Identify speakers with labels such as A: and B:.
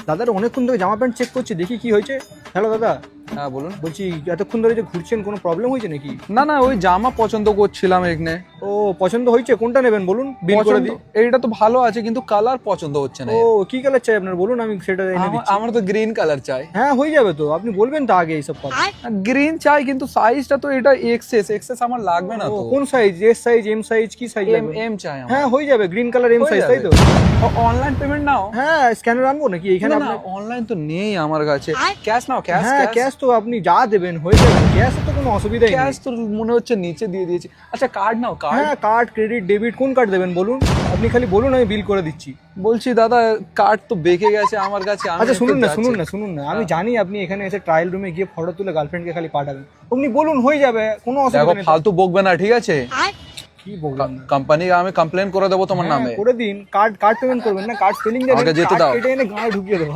A: দাদার অনেকক্ষণ ধরে জামা প্যান্ট চেক করছি, দেখি কি হয়েছে। হ্যালো দাদা,
B: হ্যাঁ বলুন।
A: বলছি এতক্ষণ ধরে যে ঘুরছেন কোনো প্রবলেম হয়েছে নাকি?
B: না না, ওই জামা পছন্দ করছিলাম এখানে।
A: ও পছন্দ হয়েছে, কোনটা নেবেন বলুন, বিল করে দিই।
B: এইটা তো ভালো আছে কিন্তু কালার পছন্দ হচ্ছে না।
A: ও কি কালার চাই আপনার বলুন, আমি সেটা এনে দিচ্ছি।
B: আমার তো গ্রিন কালার চাই।
A: হ্যাঁ হয়ে যাবে তো, আপনি বলবেন তো আগে এইসব কথা।
B: গ্রিন চাই কিন্তু সাইজটা তো এটা এক্সেস আমার লাগবে না তো।
A: কোন size, S size, M size, কি সাইজ লাগবে?
B: এম চাই আমার।
A: হ্যাঁ হয়ে যাবে, গ্রিন কালার এম
B: হয়ে
A: সাইজ, তাই তো?
B: অনলাইন পেমেন্ট নাও।
A: হ্যাঁ স্ক্যানার আনবো নাকি এখানে?
B: না অনলাইন তো নেই আমার কাছে। ক্যাশ নাও, ক্যাশ।
A: হ্যাঁ ক্যাশ তো আপনি যা দেবেন হয়ে যাবে, ক্যাশে তো কোনো অসুবিধাই নেই।
B: ক্যাশ তো মনে হচ্ছে নিচে দিয়ে দিয়েছি। আচ্ছা কার্ড নাও, কার্ড।
A: হ্যাঁ কার্ড, ক্রেডিট, ডেবিট, কোন কার্ড দেবেন বলুন, আপনি খালি বলুন আমি বিল করে দিচ্ছি।
B: বলছি দাদা কার্ড তো বেঁকে গেছে আমার কাছে।
A: আচ্ছা শুনুন না, আমি জানি আপনি এখানে এসে ট্রায়াল রুমে গিয়ে ফটো তুলে গার্লফ্রেন্ডকে খালি পাঠাবেন, আপনি বলুন হয়ে যাবে, কোনো
B: দেখো
A: অসুবিধা নেই।
B: ফালতু বকবে না, ঠিক আছে?
A: কি বলবেন?
B: কোম্পানি আমি কমপ্লেন করে দেবো তোমার নামে।
A: করে দিন, কার্ড পেমেন্ট করবেন না, কার্ড স্পেলিং জানেন,
B: আমাকে যেতে
A: কার্ড
B: দাও।
A: কেটে এনে গায়ে ঢুকিয়ে দেবো।